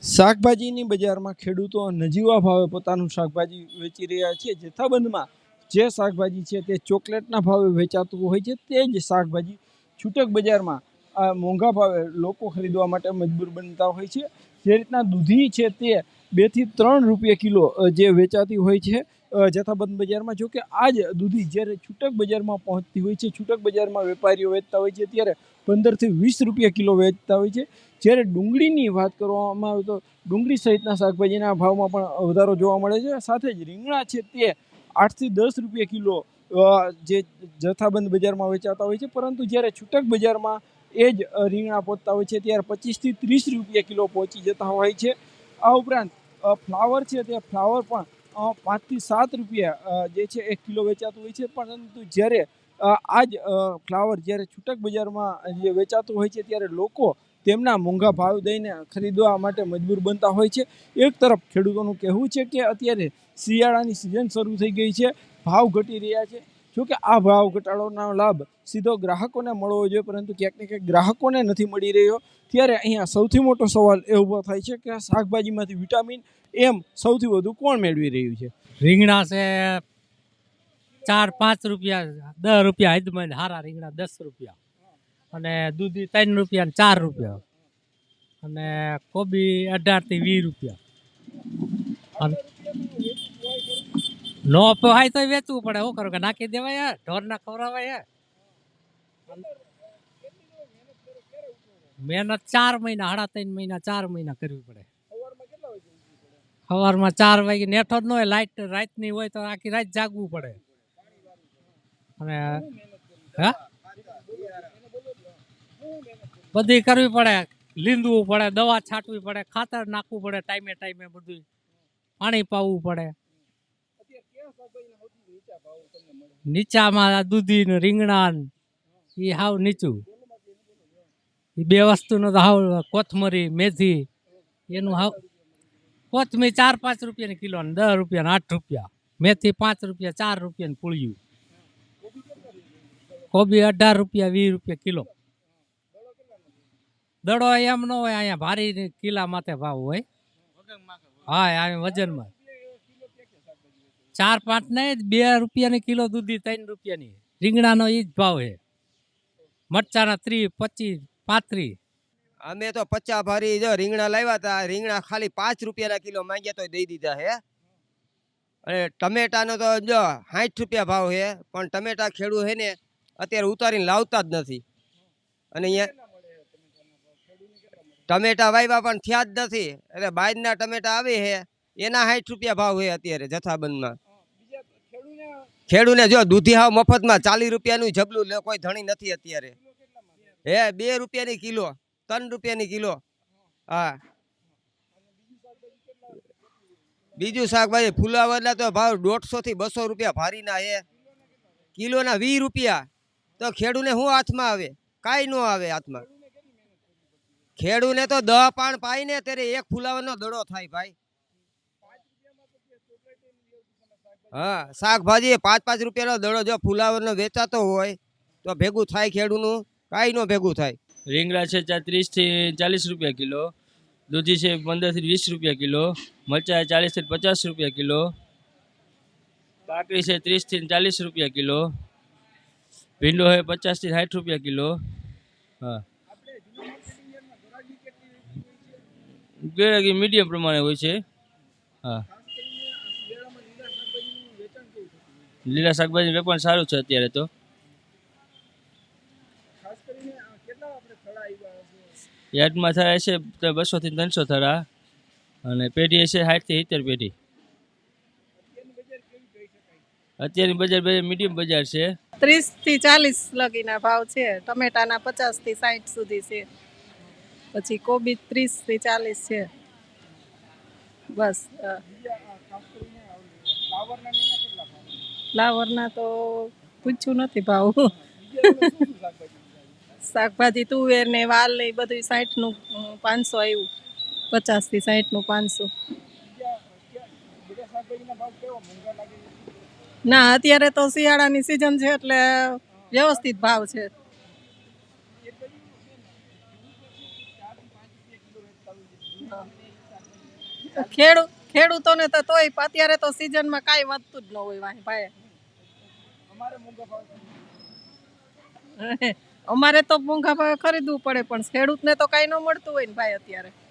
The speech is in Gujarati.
શાકભાજીની બજારમાં ખેડૂતો નજીવા ભાવે પોતાનું શાકભાજી વેચી રહ્યા છે। જથ્થાબંધમાં જે શાકભાજી છે તે ચોકલેટના ભાવે વેચાતું હોય છે, તે જ શાકભાજી છૂટક બજારમાં મોંઘા ભાવે લોકો ખરીદવા માટે મજબૂર બનતા હોય છે। જે રીતના દૂધી છે તે 2 થી 3 રૂપિયા કિલો જે વેચાતી હોય છે જથ્થાબંધ બજારમાં। જો કે આ જ દૂધી જ્યારે છૂટક બજારમાં પહોંચતી હોય છે, છૂટક બજારમાં વેપારીઓ વેચતા હોય છે ત્યારે 15 થી 20 રૂપિયા કિલો વેચતા હોય છે। જ્યારે ડુંગળીની વાત કરવામાં આવે તો ડુંગળી સહિતના શાકભાજીના ભાવમાં પણ વધારો જોવા મળે છે। સાથે જ રીંગણા છે તે 8 થી 10 રૂપિયા કિલો જે જથ્થાબંધ બજારમાં વેચાતા હોય છે, પરંતુ જ્યારે છૂટક બજારમાં એ જ રીંગણા પહોંચતા હોય છે ત્યારે 25 થી 30 રૂપિયા કિલો પહોંચી જતા હોય છે। આ ઉપરાંત ફ્લાવર છે તે ફ્લાવર પણ 5 થી 7 રૂપિયા જે છે 1 કિલો વેચાતું હોય છે, પરંતુ જ્યારે આ જ ફ્લાવર જ્યારે છૂટક બજારમાં જે વેચાતું હોય છે ત્યારે લોકો તેમના મોંઘા ભાવ દઈને ખરીદવા માટે મજબૂર બનતા હોય છે। એક તરફ ખેડૂતોનું કહેવું છે કે અત્યારે શિયાળાની સિઝન શરૂ થઈ ગઈ છે, ભાવ ઘટી રહ્યા છે। જોકે આ ભાવ ઘટાડોનો લાભ સીધો ગ્રાહકોને મળવો જોઈએ, પરંતુ ક્યાંક ને ક્યાંક ગ્રાહકોને નથી મળી રહ્યો। ત્યારે અહીંયા સૌથી મોટો સવાલ એ ઊભો થાય છે કે આ શાકભાજીમાંથી વિટામિન એમ સૌથી વધુ કોણ મેળવી રહ્યું છે? રીંગણા છે 4-5 રૂપિયા, 10 રૂપિયા હદમાં હારા રીંગણા 10 રૂપિયા, અને દૂધી 3 રૂપિયા ને 4 રૂપિયા, અને કોબી 18 થી 20 રૂપિયા। નો પહાય તો વેચવું પડે, શું કરું કે નાખી દેવાય, ઢોર ના ખવડાવાય। મહેનત 4 મહિના, 3.5 મહિના, 4 મહિના કરવી પડે। સવારમાં 4 વાગે નેઠો જ ન હોય, લાઈટ રાતની હોય તો આખી રાત જાગવું પડે। અને હા, બધી કરવી પડે, લીંદવું પડે, દવા છાંટવી પડે, ખાતર નાખવું પડે ટાઈમે ટાઈમે, બધું પાણી પાવું પડે। નીચામાં દૂધી ને રીંગણા એ હાવ નીચું, એ બે વસ્તુનો તો હાવ, કોથમરી મેથી એનું હાવ, કોથમીર 4-5 રૂપિયાની કિલો, 10 રૂપિયા ને 8 રૂપિયા, મેથી 5 રૂપિયા, 4 રૂપિયા પૂળ્યું, કોબી 18 રૂપિયા 20 રૂપિયા કિલો। દડો એમ ન હોય, અહીંયા ભારી કિલા માથે ભાવ હોય। હા, અહીંયા વજનમાં 4-5 નહીં, 2 રૂપિયાની કિલો દૂધી, 3 રૂપિયાની રીંગણાનો એ જ ભાવ છે। મરચાના 30, 25, 35। અમે તો 50 ભારી જો રીંગણા લાવ્યા હતા, રીંગણા ખાલી 5 રૂપિયાના કિલો માંગ્યા તો દઈ દીધા હે। અને ટમેટાનો તો જો 60 રૂપિયા ભાવ છે, પણ ટમેટા ખેડૂત હે ને અત્યારે ઉતારીને લાવતા જ નથી। અને અહીંયા ટમેટા વાવ્યા પણ થયા જ નથી, એટલે બહારના ટમેટા આવે છે એના 60 રૂપિયા ભાવ છે અત્યારે જથ્થાબંધમાં। ખેડૂને જો દૂધી હાવ મફતમાં 40 રૂપિયાનું જબલું કોઈ ધણી નથી અત્યારે, હે 2 રૂપિયાની કિલો, 3 રૂપિયાની કિલો। હા, બીજું શાકભાજી ફુલાવરના તો ભાવ 150 થી 200 રૂપિયા ભારીના છે, કિલોના 20 રૂપિયા। તો ખેડૂને શું હાથમાં આવે? કાંઈ ન આવે હાથમાં। ખેડૂને તો 10 પાણ પાય ને ત્યારે એક ફુલાવરનો દડો થાય ભાઈ। હા, શાકભાજી 5-5 રૂપિયાનો દડો જો ફુલાવરનો વેચાતો હોય તો ભેગું થાય ખેડૂનું? કાંઈ ન ભેગું થાય। રીંગણા છે 30 થી 40 રૂપિયા કિલો, દૂધી છે 15 થી 20 રૂપિયા કિલો, મરચાં 40 થી 50 રૂપિયા કિલો, કાકડી છે 30 થી 40 રૂપિયા કિલો, ભીંડો છે 50 થી 60 રૂપિયા કિલો। હા, ગેરહાજરી મીડિયમ પ્રમાણે હોય છે। હા, લીલા શાકભાજી વેપાર સારું છે અત્યારે તો। યાર્ડમાં થાય છે 200 થી 300 થરા, અને પેઢી છે 60 થી 70 પેઢી। અત્યારની બજાર મીડિયમ બજાર છે। 30 થી 40 લગીના ભાવ છે, ટમેટાના 50 થી 60 સુધી છે, પછી કોબી 30 થી 40 છે, બસ। ફ્લાવરના તો પૂછ્યું નથી ભાવ। શાકભાજી તુવેર ને વાલ ને બધું 60 નું 500 આવ્યું, 50 થી 60 નું 500। ના, અત્યારે તો શિયાળાની સિઝન છે એટલે વ્યવસ્થિત ભાવ છે। ખેડૂતોને તો તોય અત્યારે તો સિઝનમાં કાંઈ વધતું જ ન હોય ભાઈ. અમારે તો મોંઘા ભાવે ખરીદવું પડે પણ ખેડૂતને તો કાંઈ ન મળતું હોય ને ભાઈ અત્યારે.